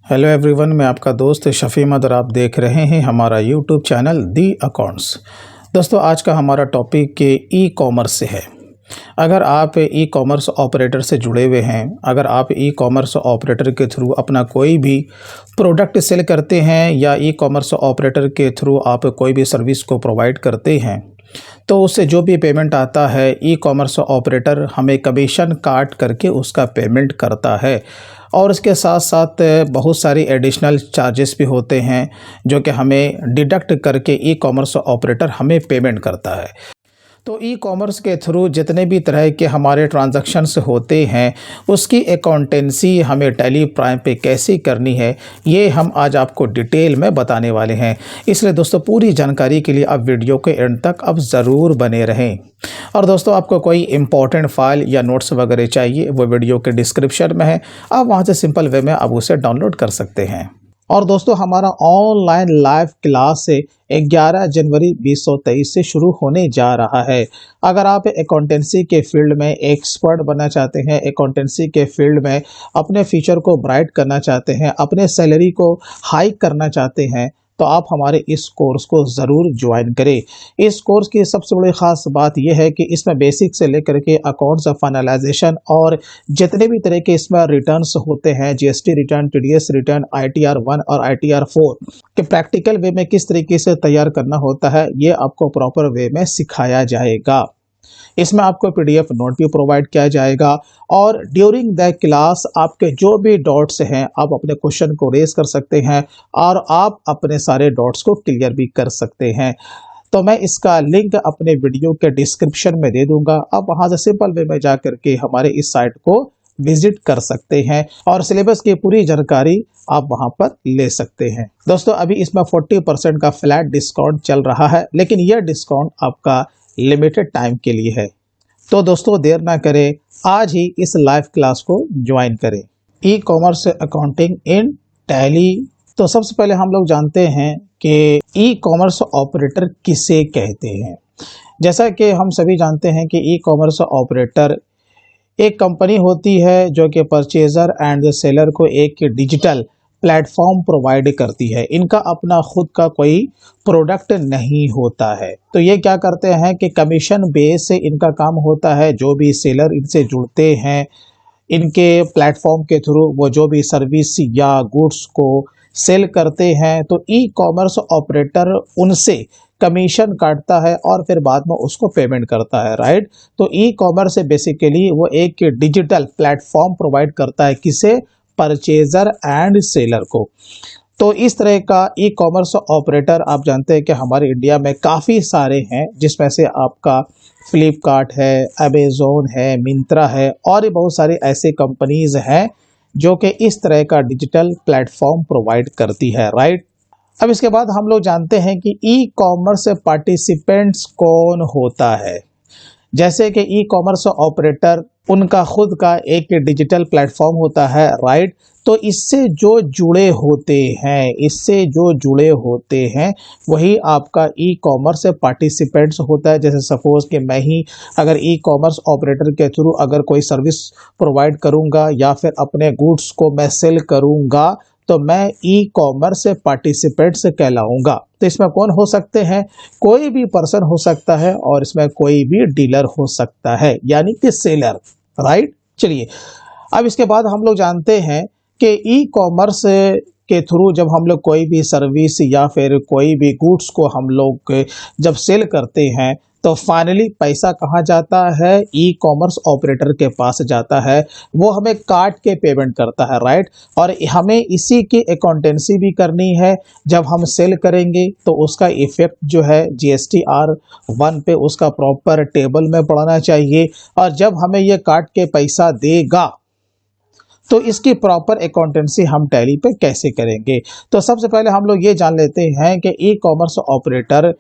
Hello everyone, मैं आपका दोस्त शफ़ी अहमद और आप देख रहे हैं हमारा यूट्यूब चैनल दी अकाउंट्स। दोस्तों, आज का हमारा टॉपिक के ई कॉमर्स से है। अगर आप ई कॉमर्स ऑपरेटर से जुड़े हुए हैं, अगर आप ई कॉमर्स ऑपरेटर के थ्रू अपना कोई भी प्रोडक्ट सेल करते हैं या ई कॉमर्स ऑपरेटर के थ्रू आप कोई भी सर्विस को प्रोवाइड करते हैं, तो उससे जो भी पेमेंट आता है ई कॉमर्स ऑपरेटर हमें कमीशन काट करके उसका पेमेंट करता है। और इसके साथ साथ बहुत सारी एडिशनल चार्जेस भी होते हैं जो कि हमें डिडक्ट करके ई कॉमर्स ऑपरेटर हमें पेमेंट करता है। तो ई कॉमर्स के थ्रू जितने भी तरह के हमारे ट्रांजैक्शंस होते हैं उसकी अकाउंटेंसी हमें टैली प्राइम पे कैसे करनी है, ये हम आज आपको डिटेल में बताने वाले हैं। इसलिए दोस्तों, पूरी जानकारी के लिए आप वीडियो के एंड तक अब ज़रूर बने रहें। और दोस्तों, आपको कोई इंपॉर्टेंट फाइल या नोट्स वगैरह चाहिए, वो वीडियो के डिस्क्रिप्शन में है, आप वहाँ से सिंपल वे में आप उसे डाउनलोड कर सकते हैं। और दोस्तों, हमारा ऑनलाइन लाइव क्लास से 11 जनवरी 2023 से शुरू होने जा रहा है। अगर आप अकाउंटेंसी के फील्ड में एक्सपर्ट बनना चाहते हैं, अकाउंटेंसी के फील्ड में अपने फ्यूचर को ब्राइट करना चाहते हैं, अपने सैलरी को हाई करना चाहते हैं, तो आप हमारे इस कोर्स को ज़रूर ज्वाइन करें। इस कोर्स की सबसे बड़ी ख़ास बात यह है कि इसमें बेसिक से लेकर के अकाउंट्स फाइनलाइजेशन और जितने भी तरह के इसमें रिटर्न्स होते हैं, GST return, TDS return, ITR 1 और ITR 4 के प्रैक्टिकल वे में किस तरीके से तैयार करना होता है, ये आपको प्रॉपर वे में सिखाया जाएगा। इसमें आपको PDF नोट भी प्रोवाइड किया जाएगा और ड्यूरिंग द क्लास आपके जो भी डाउट्स हैं आप अपने क्वेश्चन को रेज कर सकते हैं और आप अपने सारे डाउट्स को क्लियर भी कर सकते हैं। तो मैं इसका लिंक अपने वीडियो के डिस्क्रिप्शन में दे दूंगा, आप वहां से सिंपल वे में जा करके हमारे इस साइट को विजिट कर सकते हैं और सिलेबस की पूरी जानकारी आप वहां पर ले सकते हैं। दोस्तों, अभी इसमें 40% का फ्लैट डिस्काउंट चल रहा है, लेकिन यह डिस्काउंट आपका लिमिटेड टाइम के लिए है। तो दोस्तों, देर ना करें, आज ही इस लाइव क्लास को ज्वाइन करें। ई कॉमर्स अकाउंटिंग इन टैली। तो सबसे पहले हम लोग जानते हैं कि ई कॉमर्स ऑपरेटर किसे कहते हैं। जैसा कि हम सभी जानते हैं कि ई कॉमर्स ऑपरेटर एक कंपनी होती है जो कि परचेजर एंड सेलर को एक डिजिटल प्लेटफॉर्म प्रोवाइड करती है। इनका अपना खुद का कोई प्रोडक्ट नहीं होता है। तो ये क्या करते हैं कि कमीशन बेस से इनका काम होता है। जो भी सेलर इनसे जुड़ते हैं, इनके प्लेटफॉर्म के थ्रू वो जो भी सर्विस या गुड्स को सेल करते हैं, तो ई कॉमर्स ऑपरेटर उनसे कमीशन काटता है और फिर बाद में उसको पेमेंट करता है, राइट। तो ई कॉमर्स से बेसिकली वो एक डिजिटल प्लेटफॉर्म प्रोवाइड करता है, किसे? परचेजर एंड सेलर को। तो इस तरह का ई कॉमर्स ऑपरेटर आप जानते हैं कि हमारे इंडिया में काफ़ी सारे हैं, जिसमें से आपका फ्लिपकार्ट है, अमेज़ॉन है, मिंत्रा है और बहुत सारी ऐसे कंपनीज हैं जो कि इस तरह का डिजिटल प्लेटफॉर्म प्रोवाइड करती है, राइट। अब इसके बाद हम लोग जानते हैं कि ई कॉमर्स पार्टिसिपेंट्स कौन होता है। जैसे कि ई कॉमर्स ऑपरेटर उनका खुद का एक डिजिटल प्लेटफॉर्म होता है, राइट। तो इससे जो जुड़े होते हैं वही आपका ई कॉमर्स पार्टिसिपेंट्स होता है। जैसे सपोज कि मैं ही अगर ई कॉमर्स ऑपरेटर के थ्रू अगर कोई सर्विस प्रोवाइड करूंगा या फिर अपने गुड्स को मैं सेल करूंगा, तो मैं ई कॉमर्स पार्टिसिपेंट्स कहलाऊंगा। तो इसमें कौन हो सकते हैं? कोई भी पर्सन हो सकता है और इसमें कोई भी डीलर हो सकता है, यानी कि सेलर, राइट। चलिए, अब इसके बाद हम लोग जानते हैं कि ई कॉमर्स के थ्रू जब हम लोग कोई भी सर्विस या फिर कोई भी गुड्स को हम लोग जब सेल करते हैं, तो फाइनली पैसा कहाँ जाता है? ई कॉमर्स ऑपरेटर के पास जाता है। वो हमें काट के पेमेंट करता है, राइट। और हमें इसी की अकाउंटेंसी भी करनी है। जब हम सेल करेंगे तो उसका इफेक्ट जो है GSTR 1 पे उसका प्रॉपर टेबल में पड़ना चाहिए। और जब हमें ये काट के पैसा देगा तो इसकी प्रॉपर अकाउंटेंसी हम टैली पे कैसे करेंगे। तो सबसे पहले हम लोग ये जान लेते हैं कि ई कॉमर्स ऑपरेटर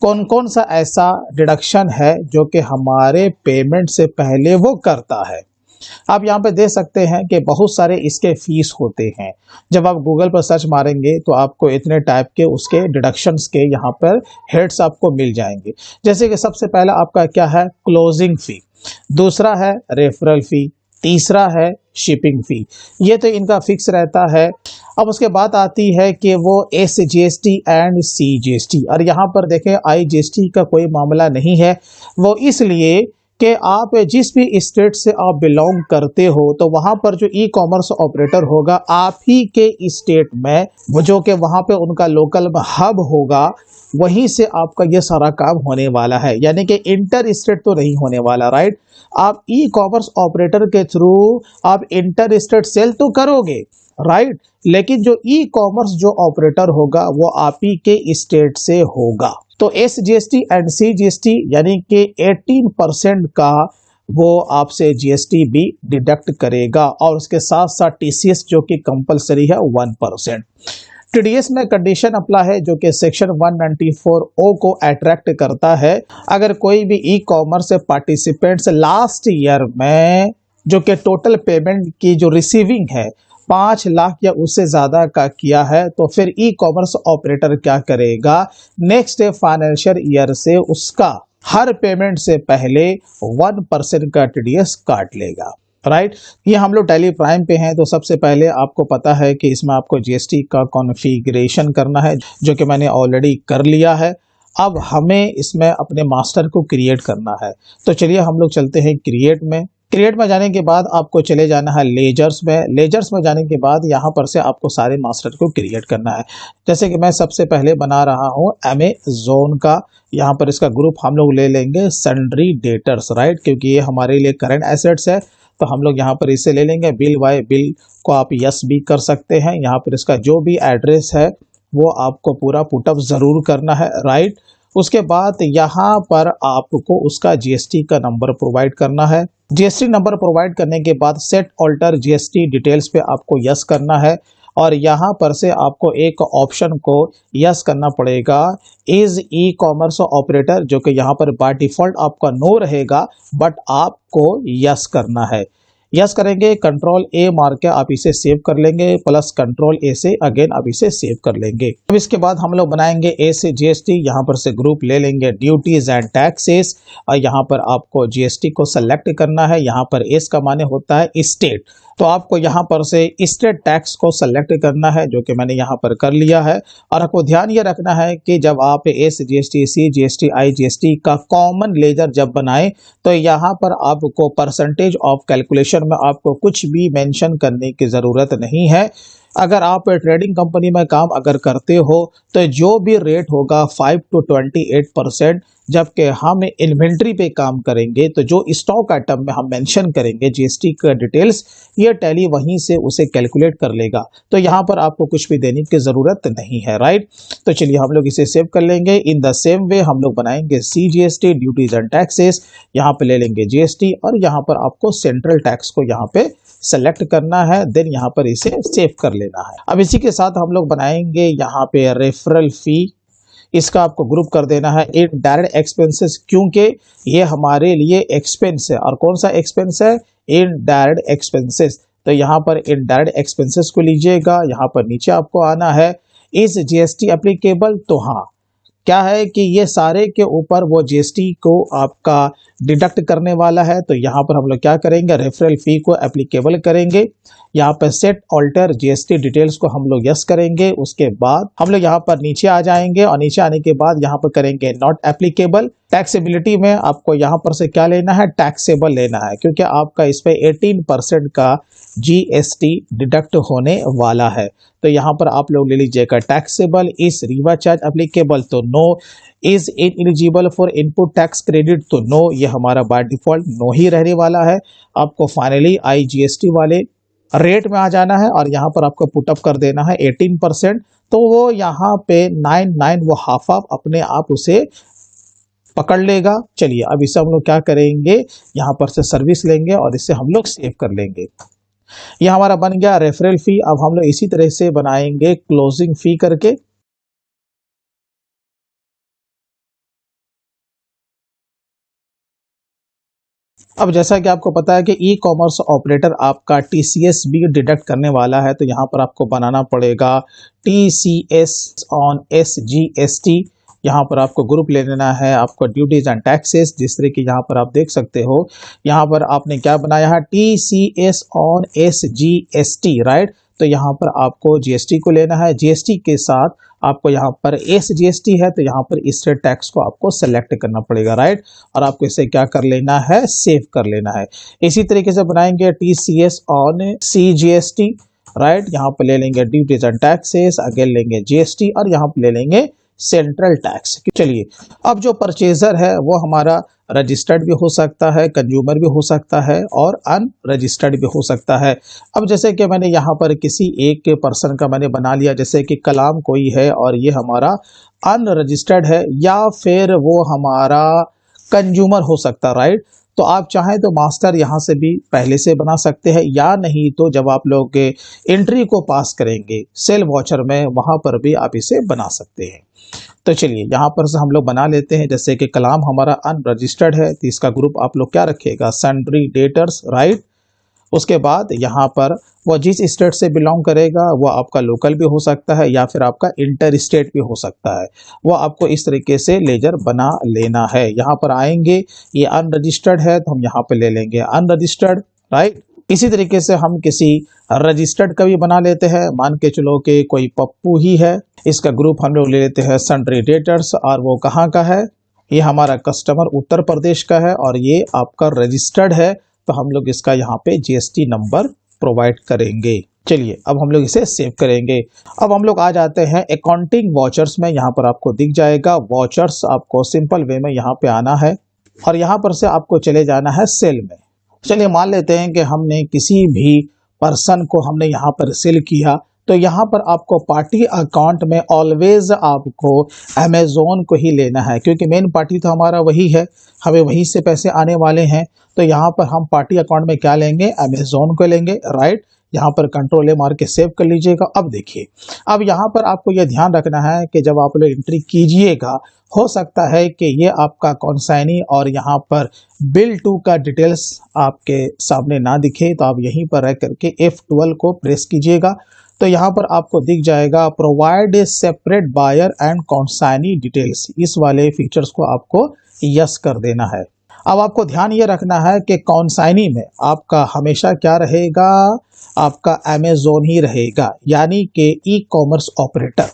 कौन कौन सा ऐसा डिडक्शन है जो कि हमारे पेमेंट से पहले वो करता है। आप यहाँ पे देख सकते हैं कि बहुत सारे इसके फीस होते हैं। जब आप गूगल पर सर्च मारेंगे तो आपको इतने टाइप के उसके डिडक्शंस के यहाँ पर हेड्स आपको मिल जाएंगे। जैसे कि सबसे पहला आपका क्या है? क्लोजिंग फी। दूसरा है रेफरल फी। तीसरा है शिपिंग फी, ये तो इनका फिक्स रहता है। अब उसके बाद आती है कि वो SGST एंड CGST, और यहाँ पर देखें IGST का कोई मामला नहीं है। वो इसलिए कि आप जिस भी स्टेट से आप बिलोंग करते हो तो वहाँ पर जो ई कॉमर्स ऑपरेटर होगा आप ही के स्टेट में, वो जो कि वहाँ पे उनका लोकल हब होगा, वहीं से आपका ये सारा काम होने वाला है, यानी कि इंटर स्टेट तो नहीं होने वाला, राइट। आप ई कॉमर्स ऑपरेटर के थ्रू आप इंटर स्टेट सेल तो करोगे, राइट, लेकिन जो ई कॉमर्स जो ऑपरेटर होगा वो आप ही के स्टेट से होगा। तो SGST एंड CGST यानी कि 18% का वो आपसे GST भी डिडक्ट करेगा, और उसके साथ साथ TCS जो कि कंपलसरी है 1%। TDS में कंडीशन अप्लाई है जो कि सेक्शन 194O को अट्रैक्ट करता है। अगर कोई भी e commerce participants last year में जो कि टोटल पेमेंट की जो रिसीविंग है 5 लाख या उससे ज़्यादा का किया है, तो फिर ई कॉमर्स ऑपरेटर क्या करेगा, नेक्स्ट फाइनेंशियल ईयर से उसका हर पेमेंट से पहले 1% का TDS काट लेगा, राइट। ये हम लोग टैली प्राइम पे हैं, तो सबसे पहले आपको पता है कि इसमें आपको GST का कॉन्फ़िगरेशन करना है, जो कि मैंने ऑलरेडी कर लिया है। अब हमें इसमें अपने मास्टर को क्रिएट करना है, तो चलिए हम लोग चलते हैं क्रिएट में जाने के बाद आपको चले जाना है लेजर्स में जाने के बाद यहाँ पर से आपको सारे मास्टर को क्रिएट करना है। जैसे कि मैं सबसे पहले बना रहा हूँ अमेज़न का, यहाँ पर इसका ग्रुप हम लोग ले लेंगे सन्ड्री डेटर्स, राइट, क्योंकि ये हमारे लिए करंट एसेट्स है, तो हम लोग यहाँ पर इसे ले लेंगे। बिल बाय बिल को आप यस भी कर सकते हैं। यहाँ पर इसका जो भी एड्रेस है वो आपको पूरा पुटअप ज़रूर करना है, राइट। उसके बाद यहाँ पर आपको उसका GST का नंबर प्रोवाइड करना है। GST नंबर प्रोवाइड करने के बाद सेट ऑल्टर GST डिटेल्स पे आपको यस करना है, और यहाँ पर से आपको एक ऑप्शन को यस करना पड़ेगा, इज ई कॉमर्स ऑपरेटर, जो कि यहाँ पर बाय डिफॉल्ट आपका नो रहेगा, बट आपको यस करना है। यस करेंगे, कंट्रोल A मार के आप इसे सेव कर लेंगे, प्लस कंट्रोल A से अगेन आप इसे सेव कर लेंगे। अब इसके बाद हम लोग बनाएंगे A से GST, यहाँ पर से ग्रुप ले लेंगे ड्यूटीज एंड टैक्सेस, और यहाँ पर आपको GST को सेलेक्ट करना है। यहाँ पर S का माने होता है स्टेट, तो आपको यहाँ पर से स्टेट टैक्स को सेलेक्ट करना है, जो कि मैंने यहाँ पर कर लिया है। और आपको ध्यान ये रखना है कि जब आप SGST, CGST, IGST का कॉमन लेजर जब बनाएं तो यहाँ पर आपको परसेंटेज ऑफ कैलकुलेशन में आपको कुछ भी मेंशन करने की ज़रूरत नहीं है। अगर आप ट्रेडिंग कंपनी में काम अगर करते हो तो जो भी रेट होगा 5 to 28%, जबकि हम इन्वेंट्री पे काम करेंगे तो जो स्टॉक आइटम में हम मेंशन करेंगे GST का डिटेल्स, ये टैली वहीं से उसे कैलकुलेट कर लेगा, तो यहाँ पर आपको कुछ भी देने की ज़रूरत नहीं है, राइट। तो चलिए हम लोग इसे सेव कर लेंगे। इन द सेम वे हम लोग बनाएंगे CGST ड्यूटीज एंड टैक्सेस, यहाँ पे ले लेंगे GST, और यहाँ पर आपको सेंट्रल टैक्स को यहाँ पे सेलेक्ट करना है, देन यहाँ पर इसे सेव कर लेना है। अब इसी के साथ हम लोग बनाएंगे यहाँ पे रेफरल फी, इसका आपको ग्रुप कर देना है इनडायरेक्ट एक्सपेंसेस, क्योंकि ये हमारे लिए एक्सपेंस है। और कौन सा एक्सपेंस है? Indirect expenses. तो यहाँ पर इनडायरेक्ट एक्सपेंसेस को लीजिएगा, यहाँ पर नीचे आपको आना है इस GST एप्लीकेबल, तो हाँ क्या है कि ये सारे के ऊपर वो GST को आपका डिडक्ट करने वाला है। तो यहाँ पर हम लोग क्या करेंगे, रेफरल फी को एप्लीकेबल करेंगे, यहाँ पर सेट ऑल्टर GST डिटेल्स को हम लोग यस करेंगे। उसके बाद हम लोग यहाँ पर नीचे आ जाएंगे, और नीचे आने के बाद यहाँ पर करेंगे नॉट एप्लीकेबल। टैक्सेबिलिटी में आपको यहाँ पर से क्या लेना है, टैक्सेबल लेना है, क्योंकि आपका इस पे 18% का GST डिडक्ट होने वाला है। तो यहाँ पर आप लोग ले लीजिएगा टैक्सेबल। इस रिवा चार्ज एप्लीकेबल तो no, is ineligible for input tax credit तो नो, ये हमारा बाय डिफॉल्ट नो ही रहने वाला है। आपको फाइनली IGST वाले रेट में आ जाना है, और यहाँ पर आपको पुटअप कर देना है 18%, तो वो यहाँ पे 99 वो हाफ ऑफ अपने आप उसे पकड़ लेगा। चलिए अब इसे हम लोग क्या करेंगे, यहाँ पर से सर्विस लेंगे और इसे हम लोग सेव कर लेंगे। यह हमारा बन गया रेफरल फी। अब हम लोग इसी तरह से बनाएंगे क्लोजिंग फी करके। अब जैसा कि आपको पता है कि ई कॉमर्स ऑपरेटर आपका TCS भी डिडक्ट करने वाला है, तो यहाँ पर आपको बनाना पड़ेगा TCS ऑन SGST। यहाँ पर आपको ग्रुप ले लेना है, आपको ड्यूटीज एंड टैक्सेस, जिस तरह की यहाँ पर आप देख सकते हो। यहाँ पर आपने क्या बनाया है, TCS ऑन SGST, राइट। तो यहाँ पर आपको GST को लेना है, GST के साथ आपको यहाँ पर SGST है तो यहाँ पर स्टेट टैक्स को आपको सेलेक्ट करना पड़ेगा, राइट। और आपको इसे क्या कर लेना है, सेव कर लेना है। इसी तरीके से बनाएंगे TCS ऑन CGST, राइट। यहाँ पर ले लेंगे ड्यूटीज एंड टैक्सेस, अगेन लेंगे GST और यहाँ पर ले लेंगे सेंट्रल टैक्स। चलिए, अब जो परचेजर है वो हमारा रजिस्टर्ड भी हो सकता है, कंज्यूमर भी हो सकता है और अनरजिस्टर्ड भी हो सकता है। अब जैसे कि मैंने यहाँ पर किसी एक पर्सन का मैंने बना लिया, जैसे कि कलाम कोई है और ये हमारा अनरजिस्टर्ड है, या फिर वो हमारा कंज्यूमर हो सकता है, राइट। तो आप चाहें तो मास्टर यहाँ से भी पहले से बना सकते हैं, या नहीं तो जब आप लोग एंट्री को पास करेंगे सेल वॉचर में, वहां पर भी आप इसे बना सकते हैं। तो चलिए यहाँ पर से हम लोग बना लेते हैं। जैसे कि कलाम हमारा अनरजिस्टर्ड है तो इसका ग्रुप आप लोग क्या रखिएगा, सन्ड्री डेटर्स, राइट। उसके बाद यहाँ पर वो जिस स्टेट से बिलोंग करेगा वो आपका लोकल भी हो सकता है या फिर आपका इंटर स्टेट भी हो सकता है, वो आपको इस तरीके से लेजर बना लेना है। यहाँ पर आएंगे, ये अनरजिस्टर्ड है तो हम यहाँ पे ले लेंगे अनरजिस्टर्ड, राइट। इसी तरीके से हम किसी रजिस्टर्ड का भी बना लेते हैं। मान के चलो कि कोई पप्पू ही है, इसका ग्रुप हम लोग ले लेते हैं सन्ड्री डेटर्स, और वो कहाँ का है, ये हमारा कस्टमर उत्तर प्रदेश का है और ये आपका रजिस्टर्ड है, तो हम लोग इसका यहाँ पे GST नंबर प्रोवाइड करेंगे। चलिए अब हम लोग इसे सेव करेंगे। अब हम लोग आ जाते हैं अकाउंटिंग वॉचर्स में। यहाँ पर आपको दिख जाएगा वॉचर्स, आपको सिंपल वे में यहाँ पे आना है और यहाँ पर से आपको चले जाना है सेल में। चलिए मान लेते हैं कि हमने किसी भी पर्सन को हमने यहाँ पर सेल किया, तो यहाँ पर आपको पार्टी अकाउंट में ऑलवेज आपको अमेजोन को ही लेना है, क्योंकि मेन पार्टी तो हमारा वही है, हमें वहीं से पैसे आने वाले हैं। तो यहाँ पर हम पार्टी अकाउंट में क्या लेंगे, अमेजोन को लेंगे, राइट। यहाँ पर कंट्रोल ए मार के सेव कर लीजिएगा। अब देखिए, अब यहाँ पर आपको यह ध्यान रखना है कि जब आप लोग एंट्री कीजिएगा, हो सकता है कि ये आपका कॉन्साइनी और यहाँ पर बिल टू का डिटेल्स आपके सामने ना दिखे, तो आप यहीं पर रह करके F12 को प्रेस कीजिएगा। तो यहाँ पर आपको दिख जाएगा provide separate buyer and consignee details, इस वाले फीचर्स को आपको यस कर देना है। अब आपको ध्यान ये रखना है कि कॉन्साइनी में आपका हमेशा क्या रहेगा, आपका अमेजोन ही रहेगा, यानी कि ई कॉमर्स ऑपरेटर,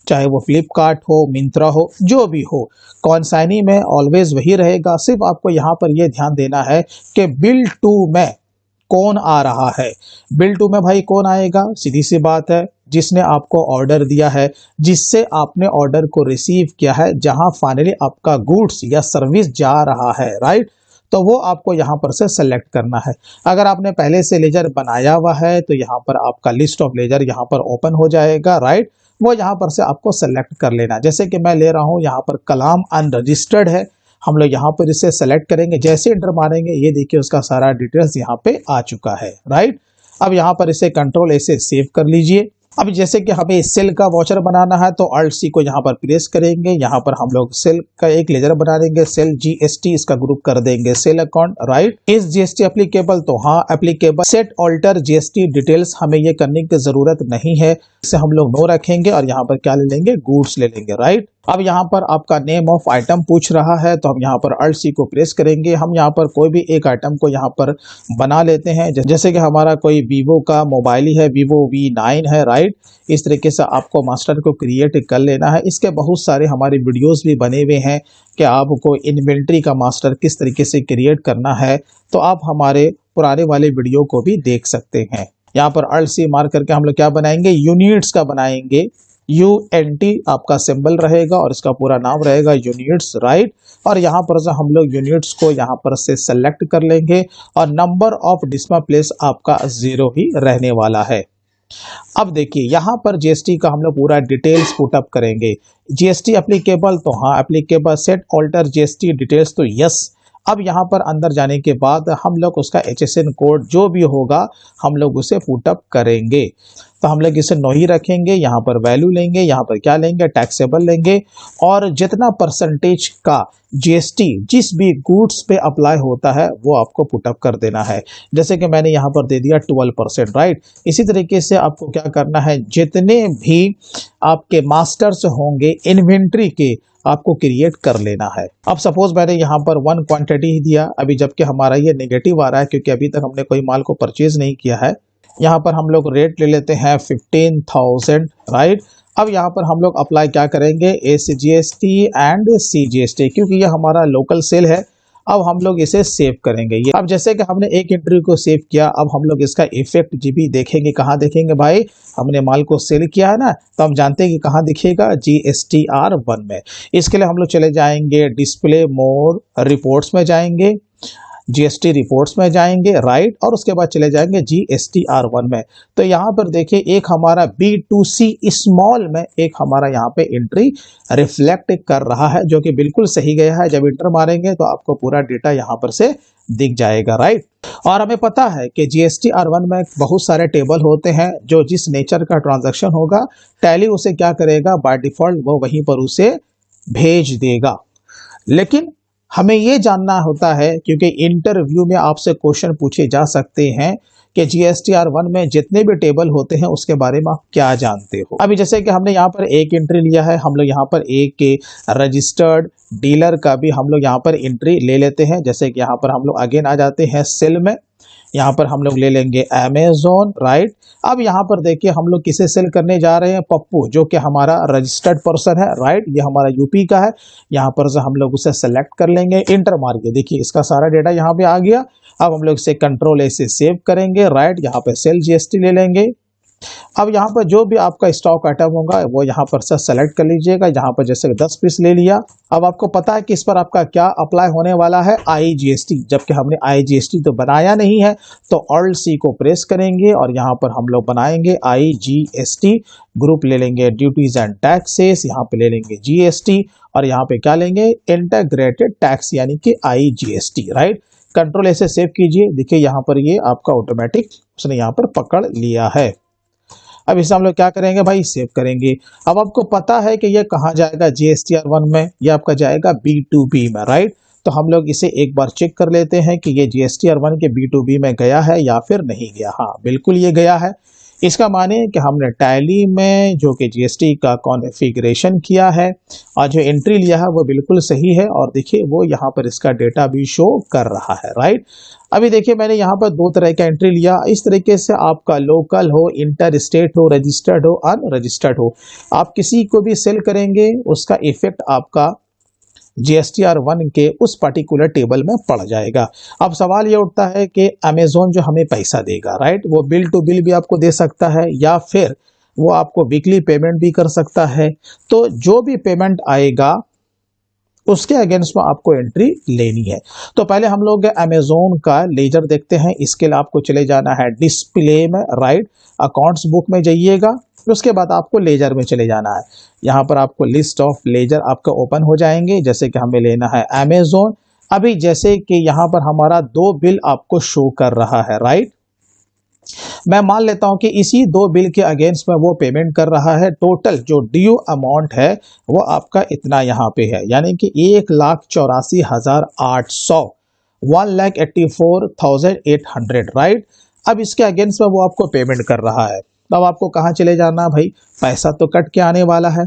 चाहे वो फ्लिपकार्ट हो, मिंत्रा हो, जो भी हो, कॉन्साइनी में ऑलवेज वही रहेगा। सिर्फ आपको यहाँ पर यह ध्यान देना है कि बिल टू में कौन आ रहा है। बिल टू में भाई कौन आएगा, सीधी सी बात है, जिसने आपको ऑर्डर दिया है, जिससे आपने ऑर्डर को रिसीव किया है, जहां फाइनली आपका गुड्स या सर्विस जा रहा है, राइट। तो वो आपको यहाँ पर से सेलेक्ट करना है। अगर आपने पहले से लेजर बनाया हुआ है तो यहाँ पर आपका लिस्ट ऑफ लेजर यहाँ पर ओपन हो जाएगा, राइट। वो यहाँ पर से आपको सेलेक्ट कर लेना। जैसे कि मैं ले रहा हूँ यहाँ पर कलाम अनरजिस्टर्ड है, हम लोग यहाँ पर इसे सेलेक्ट करेंगे, जैसे एंटर मारेंगे ये देखिए उसका सारा डिटेल्स यहाँ पे आ चुका है, राइट। अब यहाँ पर इसे कंट्रोल ऐसे सेव कर लीजिए। अब जैसे कि हमें सेल का वॉचर बनाना है तो Alt C को यहाँ पर प्रेस करेंगे, यहाँ पर हम लोग सेल का एक लेजर बना देंगे, सेल GST, इसका ग्रुप कर देंगे सेल अकाउंट, राइट। इस GST एप्लीकेबल, तो हाँ applicable. Set alter GST details, हमें ये करने की जरूरत नहीं है, इसे हम लोग नो रखेंगे और यहाँ पर क्या ले लेंगे, गुड्स ले लेंगे, राइट। अब यहाँ पर आपका नेम ऑफ आइटम पूछ रहा है तो हम यहाँ पर Alt C को प्रेस करेंगे। हम यहाँ पर कोई भी एक आइटम को यहाँ पर बना लेते हैं, जैसे कि हमारा कोई वीवो का मोबाइल ही है, Vivo V9 है, राइट। इस तरीके से आपको मास्टर को क्रिएट कर लेना है। इसके बहुत सारे हमारे वीडियोस भी बने हुए हैं कि आपको इन्वेंट्री का मास्टर किस तरीके से क्रिएट करना है, तो आप हमारे पुराने वाले वीडियो को भी देख सकते हैं। यहाँ पर Alt C मार करके हम लोग क्या बनाएंगे, यूनिट्स का बनाएंगे, UNT आपका सिंबल रहेगा और इसका पूरा नाम रहेगा यूनिट्स, राइट। और यहाँ पर से हम लोग यूनिट्स को यहाँ पर से सेलेक्ट कर लेंगे और नंबर ऑफ डिस्प्ले प्लेस आपका 0 ही रहने वाला है। अब देखिए यहाँ पर GST का हम लोग पूरा डिटेल्स पुटअप करेंगे। GST एप्लीकेबल, तो हाँ applicable. Set alter GST details, तो यस। अब यहाँ पर अंदर जाने के बाद हम लोग उसका HSN कोड जो भी होगा हम लोग उसे पुटअप करेंगे। तो हम लोग इसे नो ही रखेंगे, यहाँ पर वैल्यू लेंगे, यहाँ पर क्या लेंगे, टैक्सेबल लेंगे, और जितना परसेंटेज का GST जिस भी गुड्स पे अप्लाई होता है वो आपको पुटअप कर देना है। जैसे कि मैंने यहाँ पर दे दिया 12%, राइट। इसी तरीके से आपको क्या करना है, जितने भी आपके मास्टर्स होंगे इन्वेंट्री के, आपको क्रिएट कर लेना है। अब सपोज मैंने यहाँ पर 1 क्वांटिटी ही दिया, अभी जबकि हमारा ये नेगेटिव आ रहा है क्योंकि अभी तक हमने कोई माल को परचेज नहीं किया है। यहाँ पर हम लोग रेट ले लेते हैं 15,000, राइट। अब यहाँ पर हम लोग अप्लाई क्या करेंगे, SGST एंड CGST, क्योंकि ये हमारा लोकल सेल है। अब हम लोग इसे सेव करेंगे। ये अब जैसे कि हमने एक एंट्री को सेव किया, अब हम लोग इसका इफेक्ट भी देखेंगे। कहाँ देखेंगे भाई, हमने माल को सेल किया है ना, तो हम जानते हैं कि कहाँ दिखेगा, GSTR1 में। इसके लिए हम लोग चले जाएंगे डिस्प्ले मोर रिपोर्ट्स में जाएंगे, GST रिपोर्ट्स में जाएंगे, राइट, और उसके बाद चले जाएंगे GSTR1 में। तो यहाँ पर देखिए एक हमारा B2C स्मॉल में एक हमारा यहाँ पे एंट्री रिफ्लेक्ट कर रहा है, जो कि बिल्कुल सही गया है। जब इंटर मारेंगे तो आपको पूरा डेटा यहाँ पर से दिख जाएगा, राइट। और हमें पता है कि GSTR1 में बहुत सारे टेबल होते हैं, जो जिस नेचर का ट्रांजैक्शन होगा टैली उसे क्या करेगा, बाय डिफॉल्ट वो वहीं पर उसे भेज देगा। लेकिन हमें ये जानना होता है, क्योंकि इंटरव्यू में आपसे क्वेश्चन पूछे जा सकते हैं कि GSTR1 में जितने भी टेबल होते हैं उसके बारे में आप क्या जानते हो। अभी जैसे कि हमने यहाँ पर एक एंट्री लिया है, हम लोग यहाँ पर एक रजिस्टर्ड डीलर का भी हम लोग यहाँ पर एंट्री ले लेते हैं। जैसे कि यहाँ पर हम लोग अगेन आ जाते हैं सेल में, यहाँ पर हम लोग ले लेंगे अमेजोन, राइट। अब यहाँ पर देखिए हम लोग किसे सेल करने जा रहे हैं, पप्पू, जो कि हमारा रजिस्टर्ड पर्सन है, राइट। ये हमारा यूपी का है। यहाँ पर से हम लोग उसे सेलेक्ट कर लेंगे, इंटर मार के देखिए इसका सारा डेटा यहाँ पे आ गया। अब हम लोग इसे कंट्रोल A से सेव करेंगे, राइट। यहाँ पे सेल GST ले लेंगे। अब यहाँ पर जो भी आपका स्टॉक आइटम होगा वो यहाँ पर से सेलेक्ट कर लीजिएगा। यहाँ पर जैसे 10 पीस ले लिया। अब आपको पता है कि इस पर आपका क्या अप्लाई होने वाला है, IGST, जबकि हमने IGST तो बनाया नहीं है, तो Alt C को प्रेस करेंगे और यहाँ पर हम लोग बनाएंगे IGST। ग्रुप ले लेंगे ड्यूटीज एंड टैक्सेस, यहाँ पे ले लेंगे GST और यहाँ पे क्या लेंगे, इंटीग्रेटेड टैक्स यानी कि IGST, राइट। कंट्रोल A से सेव कीजिए। देखिए यहाँ पर ये आपका ऑटोमेटिक उसने यहाँ पर पकड़ लिया है। अब इसे हम लोग क्या करेंगे भाई, सेव करेंगे। अब आपको पता है कि ये कहाँ जाएगा, GSTR1 में, ये आपका जाएगा B2B में, राइट। तो हम लोग इसे एक बार चेक कर लेते हैं कि ये GSTR1 के B2B में गया है या फिर नहीं गया। हाँ बिल्कुल ये गया है। इसका माने कि हमने टैली में जो कि GST का कॉन्फ़िगरेशन किया है और जो एंट्री लिया है वो बिल्कुल सही है, और देखिए वो यहाँ पर इसका डेटा भी शो कर रहा है, राइट। अभी देखिए मैंने यहाँ पर 2 तरह का एंट्री लिया। इस तरीके से आपका लोकल हो, इंटर स्टेट हो, रजिस्टर्ड हो, अनरजिस्टर्ड हो, आप किसी को भी सेल करेंगे उसका इफेक्ट आपका GSTR1 के उस पर्टिकुलर टेबल में पड़ जाएगा। अब सवाल ये उठता है कि अमेजोन जो हमें पैसा देगा, राइट, वो बिल टू बिल भी आपको दे सकता है या फिर वो आपको वीकली पेमेंट भी कर सकता है। तो जो भी पेमेंट आएगा उसके अगेंस्ट में आपको एंट्री लेनी है। तो पहले हम लोग अमेजोन का लेजर देखते हैं। इसके लिए आपको चले जाना है डिस्प्ले में, राइट, अकाउंट्स बुक में जाइएगा। उसके बाद आपको लेजर में चले जाना है। यहाँ पर आपको लिस्ट ऑफ लेजर आपका ओपन हो जाएंगे। जैसे कि हमें लेना है अमेजोन। अभी जैसे कि यहाँ पर हमारा 2 बिल आपको शो कर रहा है, राइट। मैं मान लेता हूं कि इसी 2 बिल के अगेंस्ट में वो पेमेंट कर रहा है। टोटल जो ड्यू अमाउंट है वो आपका इतना यहाँ पे है, यानी कि 1,84,800, 1,84,800, राइट। अब इसके अगेंस्ट में वो आपको पेमेंट कर रहा है। तब आपको कहाँ चले जाना भाई, पैसा तो कट के आने वाला है,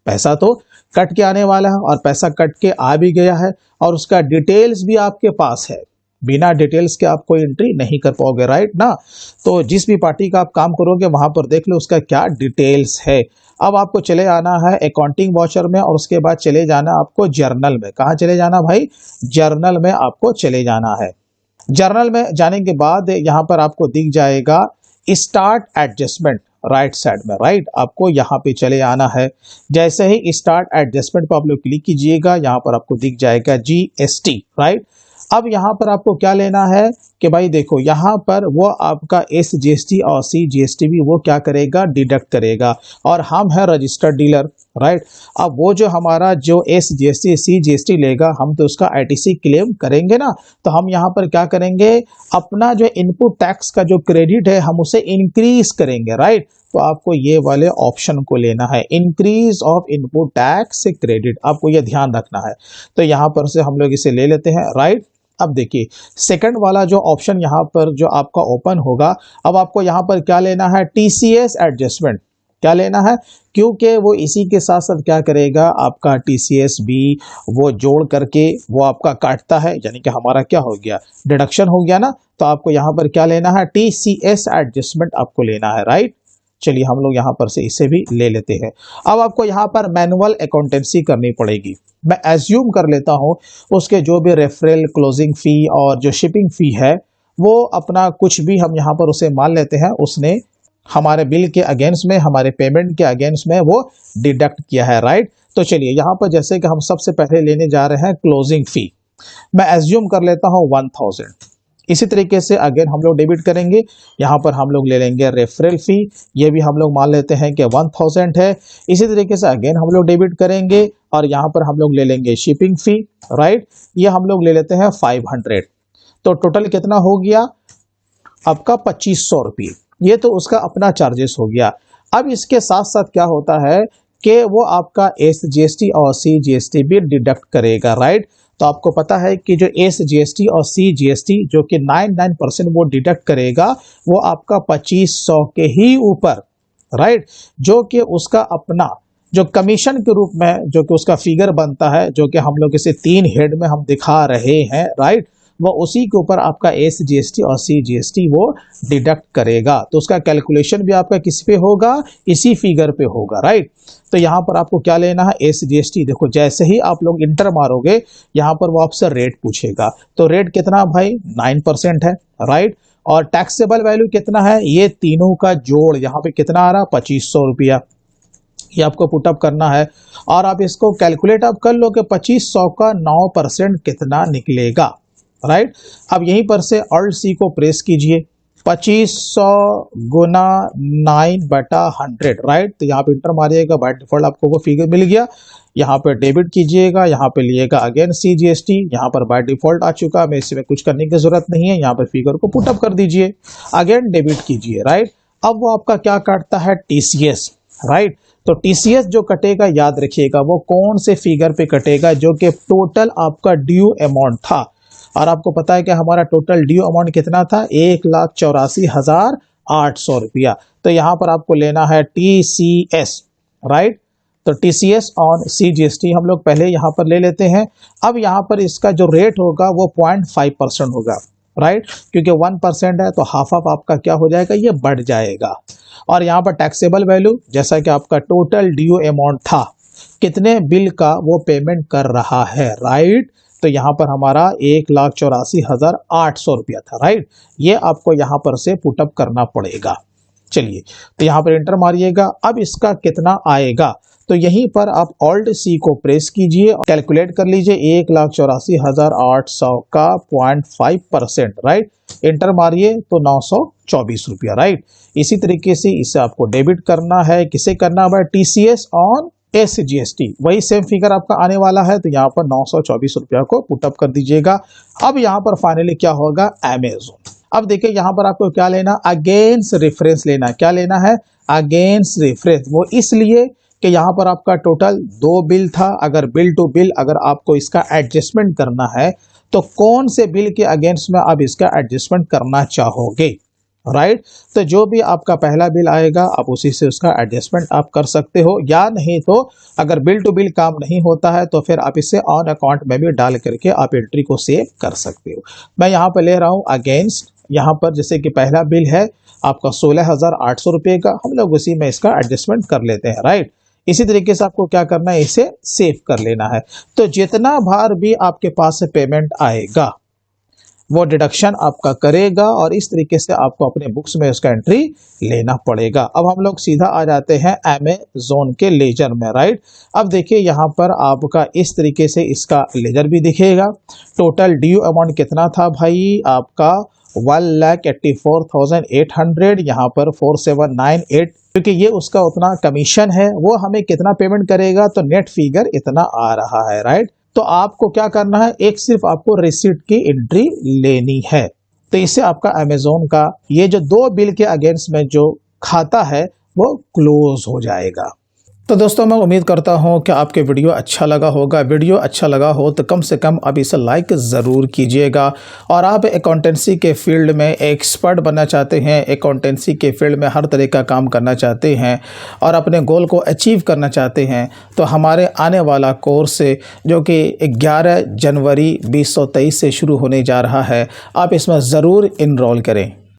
पैसा तो कट के आने वाला है, और पैसा कट के आ भी गया है और उसका डिटेल्स भी आपके पास है। बिना डिटेल्स के आप कोई एंट्री नहीं कर पाओगे, राइट ना। तो जिस भी पार्टी का आप काम करोगे वहां पर देख लो उसका क्या डिटेल्स है। अब आपको चले आना है अकाउंटिंग वाचर में और उसके बाद चले जाना आपको जर्नल में। कहाँ चले जाना भाई, जर्नल में आपको चले जाना है। जर्नल में जाने के बाद यहाँ पर आपको दिख जाएगा स्टार्ट एडजस्टमेंट राइट साइड में, राइट। आपको यहाँ पे चले आना है। जैसे ही स्टार्ट एडजस्टमेंट पर आप लोग क्लिक कीजिएगा, यहाँ पर आपको दिख जाएगा GST, राइट। अब यहाँ पर आपको क्या लेना है कि भाई देखो यहाँ पर वो आपका SGST और CGST भी वो क्या करेगा, डिडक्ट करेगा, और हम है रजिस्टर्ड डीलर, राइट। अब वो जो हमारा जो SGST CGST लेगा हम तो उसका ITC क्लेम करेंगे ना, तो हम यहाँ पर क्या करेंगे, अपना जो इनपुट टैक्स का जो क्रेडिट है हम उसे इंक्रीज करेंगे, राइट। तो आपको ये वाले ऑप्शन को लेना है, increase of input tax credit, आपको ये ध्यान रखना है। तो यहाँ पर से हम लोग इसे ले लेते हैं, राइट। अब देखिए सेकंड वाला जो ऑप्शन यहाँ पर जो आपका ओपन होगा, अब आपको यहाँ पर क्या लेना है, TCS एडजस्टमेंट, क्या लेना है, क्योंकि वो इसी के साथ साथ क्या करेगा, आपका TCS भी वो जोड़ करके वो आपका काटता है, यानी कि हमारा क्या हो गया, डिडक्शन हो गया ना। तो आपको यहाँ पर क्या लेना है, TCS एडजस्टमेंट आपको लेना है, राइट। चलिए हम लोग यहाँ पर से इसे भी ले लेते हैं। अब आपको यहाँ पर मैनुअल अकाउंटेंसी करनी पड़ेगी। मैं एज्यूम कर लेता हूँ उसके जो भी रेफरल, क्लोजिंग फी और जो शिपिंग फी है वो अपना कुछ भी हम यहाँ पर उसे मान लेते हैं, उसने हमारे बिल के अगेंस्ट में, हमारे पेमेंट के अगेंस्ट में वो डिडक्ट किया है, राइट। तो चलिए यहाँ पर जैसे कि हम सबसे पहले लेने जा रहे हैं क्लोजिंग फी, मैं एज्यूम कर लेता हूँ 1000। इसी तरीके से अगेन हम लोग डेबिट करेंगे, यहाँ पर हम लोग ले लेंगे रेफरल फी, ये भी हम लोग मान लेते हैं कि 1000 है। इसी तरीके से अगेन हम लोग डेबिट करेंगे और यहाँ पर हम लोग ले लेंगे शिपिंग फी, राइट, ये हम लोग ले लेते हैं 500। तो टोटल कितना हो गया आपका 2500 रुपये, ये तो उसका अपना चार्जेस हो गया। अब इसके साथ साथ क्या होता है कि वो आपका SGST और CGST भी डिडक्ट करेगा, राइट। तो आपको पता है कि जो SGST और CGST जो कि 99% वो डिडक्ट करेगा, वो आपका 2500 के ही ऊपर, राइट, जो कि उसका अपना जो कमीशन के रूप में जो कि उसका फिगर बनता है, जो कि हम लोग इसे 3 हेड में हम दिखा रहे हैं, राइट, वो उसी के ऊपर आपका SGST और CGST वो डिडक्ट करेगा। तो उसका कैलकुलेशन भी आपका किस पे होगा, इसी फिगर पे होगा, राइट। तो यहाँ पर आपको क्या लेना है, SGST। देखो जैसे ही आप लोग इंटर मारोगे यहाँ पर वो आपसे रेट पूछेगा, तो रेट कितना भाई 9% है, राइट। और टैक्सेबल वैल्यू कितना है, ये तीनों का जोड़ यहाँ पे कितना आ रहा, 2500 रुपया, ये आपको पुटअप करना है। और आप इसको कैलकुलेट आप कर लो कि 2500 का 9% कितना निकलेगा, राइट। अब यहीं पर से Alt C को प्रेस कीजिए, 2500 गुना 9/100, राइट। तो यहाँ पे इंटर मारिएगा, बाय डिफॉल्ट आपको वो फिगर मिल गया। यहाँ पे डेबिट कीजिएगा, यहाँ पे लिएगा अगेन CGST, यहाँ पर बाय डिफॉल्ट आ चुका, मैं इसमें कुछ करने की जरूरत नहीं है। यहाँ पर फिगर को पुटअप कर दीजिए, अगेन डेबिट कीजिए, राइट। अब वो आपका क्या काटता है, TCS, राइट। तो TCS जो कटेगा याद रखिएगा वो कौन से फिगर पे कटेगा, जो कि टोटल आपका ड्यू अमाउंट था। और आपको पता है कि हमारा टोटल ड्यू अमाउंट कितना था, 1,84,800 रुपया। तो यहाँ पर आपको लेना है TCS, राइट। तो TCS ऑन CGST हम लोग पहले यहाँ पर ले लेते हैं। अब यहाँ पर इसका जो रेट होगा वो 0.5% होगा, राइट, क्योंकि 1% है तो हाफ ऑफ आपका क्या हो जाएगा, ये बढ़ जाएगा। और यहाँ पर टैक्सेबल वैल्यू, जैसा कि आपका टोटल ड्यू अमाउंट था, कितने बिल का वो पेमेंट कर रहा है, राइट। तो यहाँ पर हमारा 1,84,800 रुपया था, राइट। ये आपको यहाँ पर से पुटअप करना पड़ेगा। चलिए तो यहाँ पर इंटर मारिएगा, अब इसका कितना आएगा, तो यहीं पर आप Alt C को प्रेस कीजिए, कैलकुलेट कर लीजिए 1,84,800 का 0.5%, राइट। इंटर मारिए तो 924 रुपया, राइट। इसी तरीके से इसे आपको डेबिट करना है, किसे करना है, TCS ऑन SGST, वही सेम फिगर आपका आने वाला है। तो यहाँ पर 924 रुपया को पुटअप कर दीजिएगा। अब यहाँ पर फाइनली क्या होगा, अमेज़न। अब देखिए यहाँ पर आपको क्या लेना, अगेंस्ट रेफरेंस लेना। क्या लेना है, अगेंस्ट रेफरेंस। वो इसलिए कि यहाँ पर आपका टोटल 2 बिल था, अगर बिल टू बिल अगर आपको इसका एडजस्टमेंट करना है तो कौन से बिल के अगेंस्ट में आप इसका एडजस्टमेंट करना चाहोगे, राइट। तो जो भी आपका पहला बिल आएगा आप उसी से उसका एडजस्टमेंट आप कर सकते हो, या नहीं तो अगर बिल टू बिल काम नहीं होता है तो फिर आप इसे ऑन अकाउंट में भी डाल करके आप एंट्री को सेव कर सकते हो। मैं यहाँ पर ले रहा हूँ अगेंस्ट, यहाँ पर जैसे कि पहला बिल है आपका 16,800 रुपये का, हम लोग उसी में इसका एडजस्टमेंट कर लेते हैं, राइट। इसी तरीके से आपको क्या करना है, इसे सेव कर लेना है। तो जितना बार भी आपके पास से पेमेंट आएगा वो डिडक्शन आपका करेगा और इस तरीके से आपको अपने बुक्स में उसका एंट्री लेना पड़ेगा। अब हम लोग सीधा आ जाते हैं अमेज़न के लेजर में, राइट। अब देखिए यहाँ पर आपका इस तरीके से इसका लेजर भी दिखेगा। टोटल ड्यू अमाउंट कितना था भाई, आपका 1,84,800, यहाँ पर 4,798, क्योंकि ये उसका उतना कमीशन है, वो हमें कितना पेमेंट करेगा, तो नेट फिगर इतना आ रहा है, राइट। तो आपको क्या करना है, एक सिर्फ आपको रिसीट की एंट्री लेनी है। तो इससे आपका अमेज़न का ये जो 2 बिल के अगेंस्ट में जो खाता है वो क्लोज हो जाएगा। तो दोस्तों मैं उम्मीद करता हूं कि आपके वीडियो अच्छा लगा होगा। वीडियो अच्छा लगा हो तो कम से कम आप इसे लाइक ज़रूर कीजिएगा। और आप अकाउंटेंसी के फील्ड में एक्सपर्ट बनना चाहते हैं, अकाउंटेंसी के फील्ड में हर तरह का काम करना चाहते हैं और अपने गोल को अचीव करना चाहते हैं, तो हमारे आने वाला कोर्स जो कि 11 जनवरी 2023 से शुरू होने जा रहा है, आप इसमें ज़रूर इनरोल करें।